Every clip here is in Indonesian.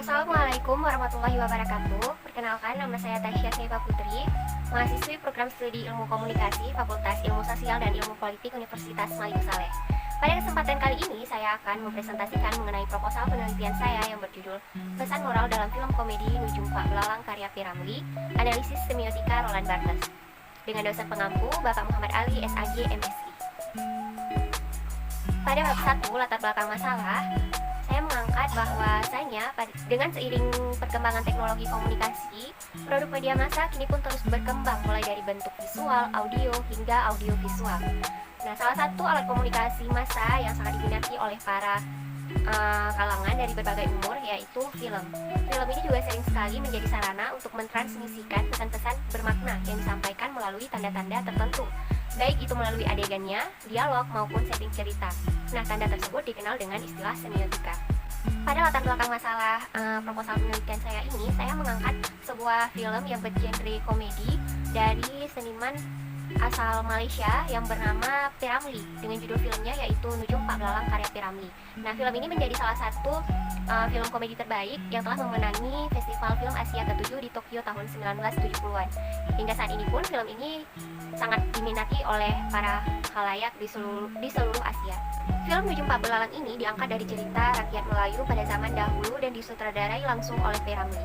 Assalamualaikum warahmatullahi wabarakatuh. Perkenalkan, nama saya Tasya Saifa Putri, mahasiswi program studi Ilmu Komunikasi, Fakultas Ilmu Sosial dan Ilmu Politik Universitas Maliku Saleh. Pada kesempatan kali ini, saya akan mempresentasikan mengenai proposal penelitian saya yang berjudul Pesan Moral dalam Film Komedi Nujum Pak Belalang karya P. Ramli, Analisis Semiotika Roland Barthes, dengan dosen pengampu Bapak Muhammad Ali, SAG, MSI. Pada bab 1, latar belakang masalah, saya mengangkat bahwasanya dengan seiring perkembangan teknologi komunikasi, produk media massa kini pun terus berkembang mulai dari bentuk visual, audio, hingga audiovisual. Nah, salah satu alat komunikasi massa yang sangat diminati oleh para kalangan dari berbagai umur yaitu film. Film ini juga sering sekali menjadi sarana untuk mentransmisikan pesan-pesan bermakna yang disampaikan melalui tanda-tanda tertentu, baik itu melalui adegannya, dialog, maupun setting cerita. Nah, tanda tersebut dikenal dengan istilah semiotika. Pada latar belakang masalah proposal penelitian saya ini, saya mengangkat sebuah film yang bergenre komedi dari seniman asal Malaysia yang bernama P. Ramli, dengan judul filmnya yaitu Nujum Pak Belalang karya P. Ramli. Nah, film ini menjadi salah satu film komedi terbaik yang telah memenangi Festival Film Asia ke-7 di Tokyo tahun 1970-an. Hingga saat ini pun film ini sangat diminati oleh para khalayak di seluruh Asia. Film Nujum Pak Belalang ini diangkat dari cerita rakyat Melayu pada zaman dahulu dan disutradarai langsung oleh P. Ramli.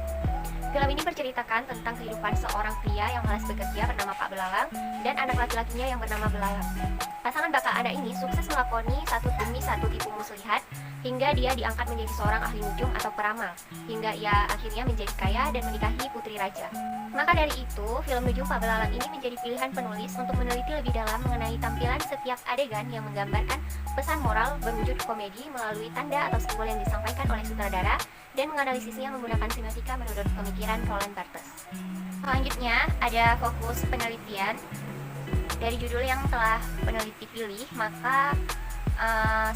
Film ini berceritakan tentang kehidupan seorang pria yang malas bekerja bernama Pak Belalang dan anak laki-lakinya yang bernama Belalang. Pasangan bakal anak ini sukses melakoni satu demi satu tipu muslihat hingga dia diangkat menjadi seorang ahli nujum atau peramal, hingga ia akhirnya menjadi kaya dan menikahi putri raja. Maka dari itu, film Nujum Pak Belalang ini menjadi pilihan penulis untuk meneliti lebih dalam mengenai tampilan setiap adegan yang menggambarkan pesan moral berwujud komedi melalui tanda atau simbol yang disampaikan oleh sutradara dan menganalisisnya menggunakan semiotika menurut pemikiran Roland Barthes. Selanjutnya, ada fokus penelitian. Dari judul yang telah peneliti pilih, maka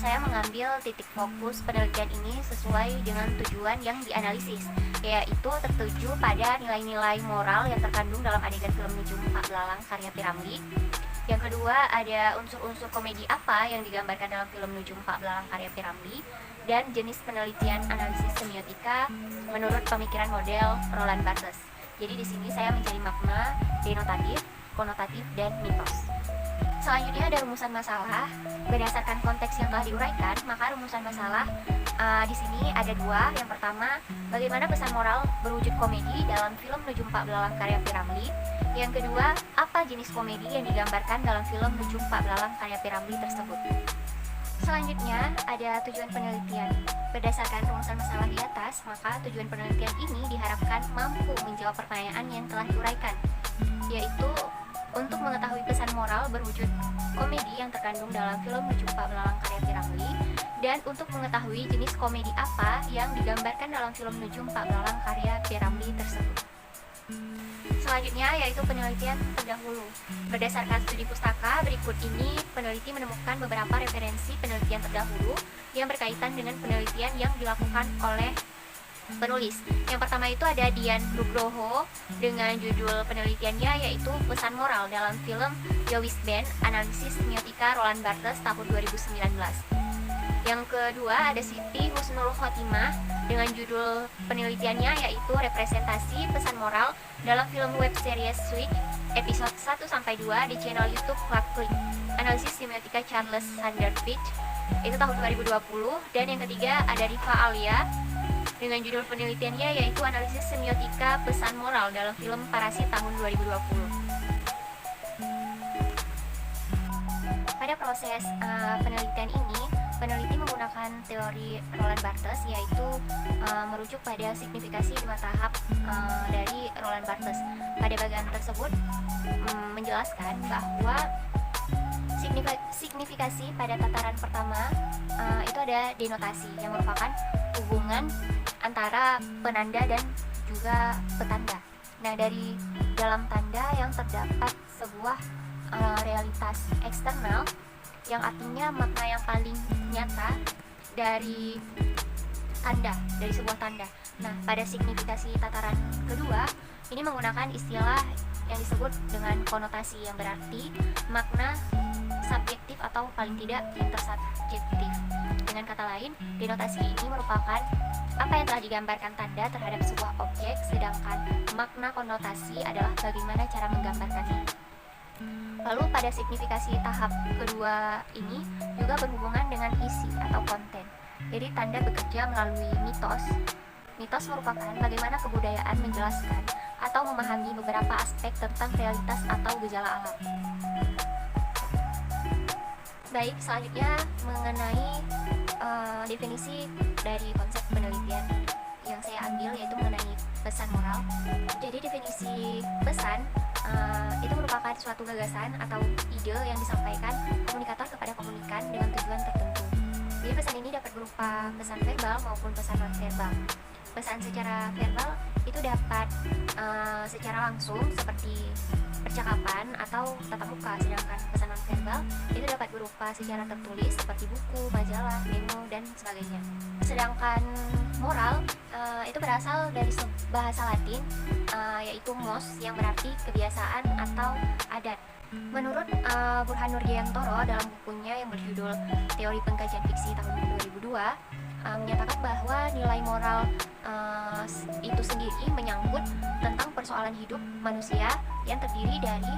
saya mengambil titik fokus penelitian ini sesuai dengan tujuan yang dianalisis, yaitu tertuju pada nilai-nilai moral yang terkandung dalam adegan film Nujum Pak Belalang karya P. Ramli. Yang kedua, ada unsur-unsur komedi apa yang digambarkan dalam film Nujum Pak Belalang karya P. Ramli, dan jenis penelitian analisis semiotika menurut pemikiran model Roland Barthes. Jadi di sini saya mencari makna denotatif, konotatif, dan mitos. Selanjutnya ada rumusan masalah. Berdasarkan konteks yang telah diuraikan, maka rumusan masalah di sini ada dua. Yang pertama, bagaimana pesan moral berwujud komedi dalam film Nujum Pak Belalang karya P. Ramli. Yang kedua, apa jenis komedi yang digambarkan dalam film Nujum Pak Belalang karya P. Ramli tersebut. Selanjutnya ada tujuan penelitian. Berdasarkan rumusan masalah di atas, maka tujuan penelitian ini diharapkan mampu menjawab pertanyaan yang telah diuraikan, yaitu untuk mengetahui pesan moral berwujud komedi yang terkandung dalam film Nujum Pak Belalang karya P. Ramli, dan untuk mengetahui jenis komedi apa yang digambarkan dalam film Nujum Pak Belalang karya P. Ramli tersebut. Selanjutnya yaitu penelitian terdahulu. Berdasarkan studi pustaka, berikut ini peneliti menemukan beberapa referensi penelitian terdahulu yang berkaitan dengan penelitian yang dilakukan oleh penulis. Yang pertama itu ada Dian Nugroho dengan judul penelitiannya yaitu Pesan Moral dalam film Yowis Band, Analisis Semiotika Roland Barthes tahun 2019. Yang kedua ada Siti Husnul Khotimah dengan judul penelitiannya yaitu Representasi Pesan Moral dalam film web series Switch episode 1-2 di channel YouTube Clark Click, Analisis Semiotika Charles Sanderfitch, itu tahun 2020. Dan yang ketiga ada Rifa Alia dengan judul penelitiannya yaitu Analisis Semiotika Pesan Moral dalam film Parasit tahun 2020. Pada proses penelitian ini, peneliti menggunakan teori Roland Barthes, yaitu merujuk pada signifikasi 5 tahap dari Roland Barthes. Pada bagian tersebut menjelaskan bahwa signifikasi pada tataran pertama itu ada denotasi yang merupakan hubungan antara penanda dan juga petanda. Nah, dari dalam tanda yang terdapat sebuah realitas eksternal yang artinya makna yang paling nyata dari sebuah tanda. Nah, pada signifikasi tataran kedua ini menggunakan istilah yang disebut dengan konotasi yang berarti makna subjektif atau paling tidak intersubjektif. Dengan kata lain, denotasi ini merupakan apa yang telah digambarkan tanda terhadap sebuah objek, sedangkan makna konotasi adalah bagaimana cara menggambarkannya. Lalu pada signifikasi tahap kedua ini juga berhubungan dengan isi atau konten. Jadi tanda bekerja melalui mitos. Mitos merupakan bagaimana kebudayaan menjelaskan atau memahami beberapa aspek tentang realitas atau gejala alam. Baik, selanjutnya mengenai definisi dari konsep penelitian yang saya ambil, yaitu mengenai pesan moral. Jadi definisi pesan itu merupakan suatu gagasan atau ide yang disampaikan komunikator kepada komunikan dengan tujuan tertentu. Jadi pesan ini dapat berupa pesan verbal maupun pesan non-verbal. Pesan secara verbal itu dapat secara langsung seperti percakapan atau tatap muka, sedangkan pesan non-verbal itu dapat berupa secara tertulis seperti buku, majalah, memo, dan sebagainya. Sedangkan moral itu berasal dari bahasa Latin yaitu mos, yang berarti kebiasaan atau adat. Menurut Burhan Nurjayantoro dalam bukunya yang berjudul Teori Pengkajian Fiksi tahun 2002 menyatakan bahwa nilai moral itu sendiri menyangkut tentang persoalan hidup manusia yang terdiri dari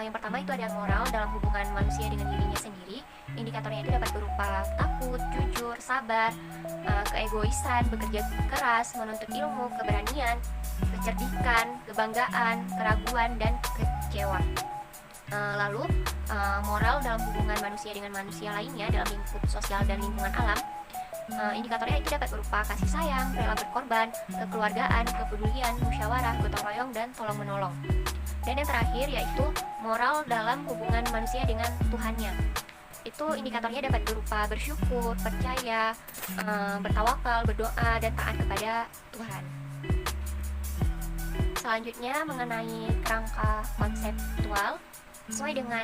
yang pertama itu ada moral dalam hubungan manusia dengan dirinya sendiri. Indikatornya itu dapat berupa takut, jujur, sabar, keegoisan, bekerja keras, menuntut ilmu, keberanian, kecerdikan, kebanggaan, keraguan, dan kecewa. Lalu moral dalam hubungan manusia dengan manusia lainnya dalam lingkup sosial dan lingkungan alam. Indikatornya itu dapat berupa kasih sayang, rela berkorban, kekeluargaan, kepedulian, musyawarah, gotong royong, dan tolong menolong. Dan yang terakhir yaitu moral dalam hubungan manusia dengan Tuhannya. Itu indikatornya dapat berupa bersyukur, percaya, bertawakal, berdoa, dan taat kepada Tuhan. Selanjutnya mengenai kerangka konseptual. Sesuai dengan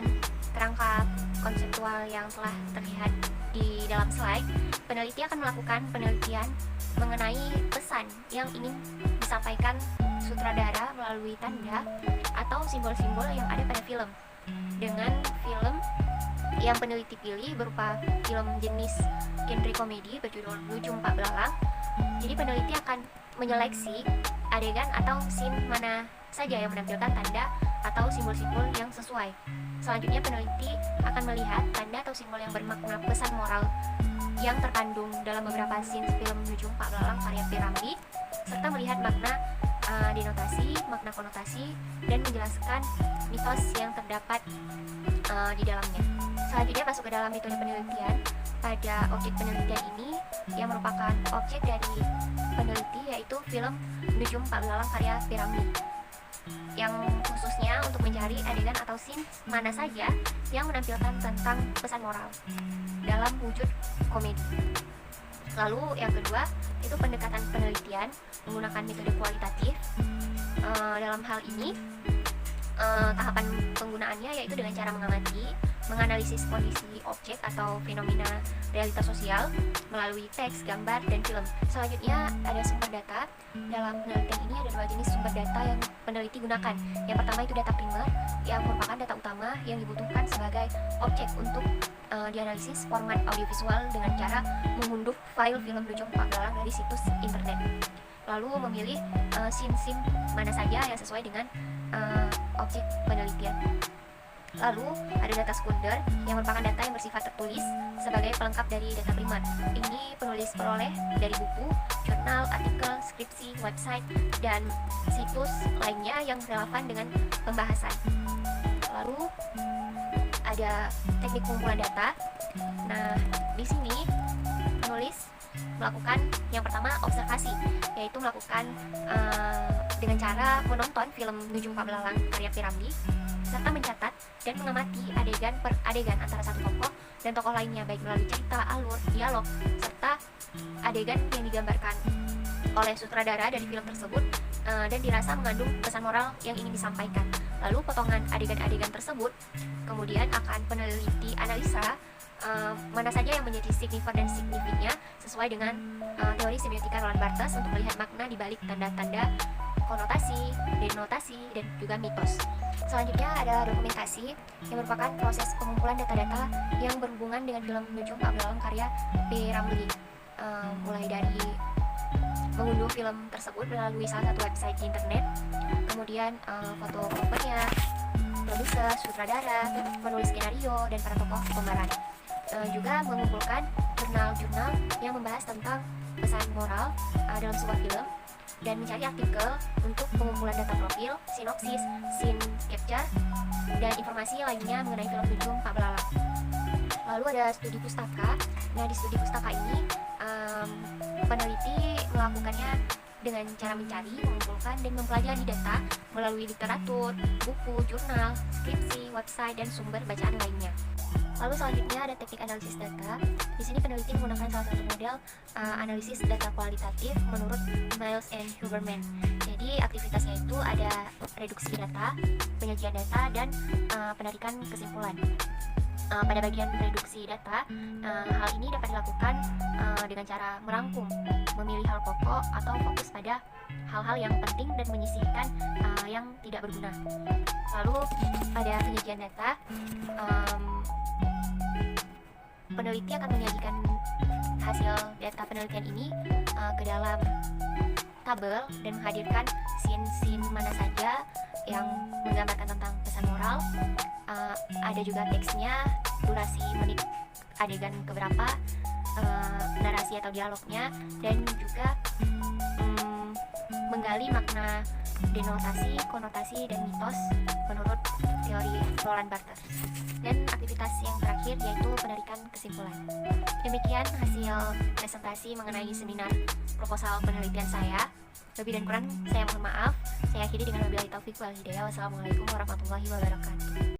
kerangka konseptual yang telah terlihat di dalam slide, peneliti akan melakukan penelitian mengenai pesan yang ingin disampaikan sutradara melalui tanda atau simbol-simbol yang ada pada film. Dengan film yang peneliti pilih berupa film jenis genre komedi berjudul Lucu Pak Belalang, jadi peneliti akan menyeleksi adegan atau scene mana saja yang menampilkan tanda atau simbol-simbol yang sesuai. Selanjutnya peneliti akan melihat tanda atau simbol yang bermakna pesan moral yang terkandung dalam beberapa scene film Nujum Pak Belalang karya P. Ramlee, serta melihat makna denotasi, makna konotasi, dan menjelaskan mitos yang terdapat di dalamnya. Selanjutnya masuk ke dalam metode penelitian. Pada objek penelitian ini yang merupakan objek dari peneliti yaitu film Nujum Pak Belalang karya P. Ramlee, yang khususnya untuk mencari adegan atau scene mana saja yang menampilkan tentang pesan moral dalam wujud komedi. Lalu yang kedua itu pendekatan penelitian menggunakan metode kualitatif. Dalam hal ini tahapan penggunaannya yaitu dengan cara mengamati, menganalisis kondisi objek atau fenomena realitas sosial melalui teks, gambar, dan film. Selanjutnya ada sumber data. Dalam penelitian ini ada dua jenis sumber data yang peneliti gunakan. Yang pertama itu data primer, yang merupakan data utama yang dibutuhkan sebagai objek untuk dianalisis format audiovisual dengan cara mengunduh file film Lucu Pak Belalang dari situs internet. Lalu memilih scene-scene mana saja yang sesuai dengan objek penelitian. Lalu ada data sekunder yang merupakan data yang bersifat tertulis sebagai pelengkap dari data primer. Ini penulis peroleh dari buku, jurnal, artikel, skripsi, website, dan situs lainnya yang relevan dengan pembahasan. Lalu ada teknik pengumpulan data. Nah, di sini penulis melakukan yang pertama observasi, yaitu melakukan dengan cara menonton film Nujum Pak Belalang karya P. Ramlee, serta mencatat dan mengamati adegan per adegan antara satu tokoh dan tokoh lainnya, baik melalui cerita, alur, dialog, serta adegan yang digambarkan oleh sutradara dari film tersebut dan dirasa mengandung pesan moral yang ingin disampaikan. Lalu potongan adegan-adegan tersebut kemudian akan peneliti analisa mana saja yang menjadi signifan dan signifiknya sesuai dengan teori semiotika Roland Barthes untuk melihat makna di balik tanda-tanda konotasi, denotasi, dan juga mitos. Selanjutnya ada dokumentasi yang merupakan proses pengumpulan data-data yang berhubungan dengan film Nujum Pak Belalang karya P. Ramlee, mulai dari mengunduh film tersebut melalui salah satu website di internet, kemudian foto covernya, produser, sutradara, penulis skenario, dan para tokoh pemeran. Juga mengumpulkan jurnal-jurnal yang membahas tentang pesan moral dalam sebuah film, dan mencari artikel untuk pengumpulan data profil, sinopsis, scene capture, dan informasi lainnya mengenai film Kunjung Pak Belalang. Lalu ada studi pustaka. Nah, di studi pustaka ini peneliti melakukannya dengan cara mencari, mengumpulkan, dan mempelajari data melalui literatur, buku, jurnal, skripsi, website, dan sumber bacaan lainnya. Lalu selanjutnya ada teknik analisis data. Di sini peneliti menggunakan salah satu model analisis data kualitatif menurut Miles and Huberman. Jadi aktivitasnya itu ada reduksi data, penyajian data, dan penarikan kesimpulan. Pada bagian reduksi data, hal ini dapat dilakukan dengan cara merangkum, memilih hal pokok, atau fokus pada hal-hal yang penting dan menyisihkan yang tidak berguna. Lalu pada penyajian data, peneliti akan menyajikan hasil data penelitian ini ke dalam tabel dan menghadirkan scene-scene mana saja yang menggambarkan tentang pesan moral. Ada juga teksnya, durasi menit adegan keberapa, narasi atau dialognya, dan juga menggali makna denotasi, konotasi, dan mitos menurut teori Roland Barthes. Dan aktivitas yang terakhir yaitu penarikan kesimpulan. Demikian hasil presentasi mengenai seminar proposal penelitian saya. Lebih dan kurang saya mohon maaf. Saya akhiri dengan wabillahi taufiq wal hidayah. Wassalamualaikum warahmatullahi wabarakatuh.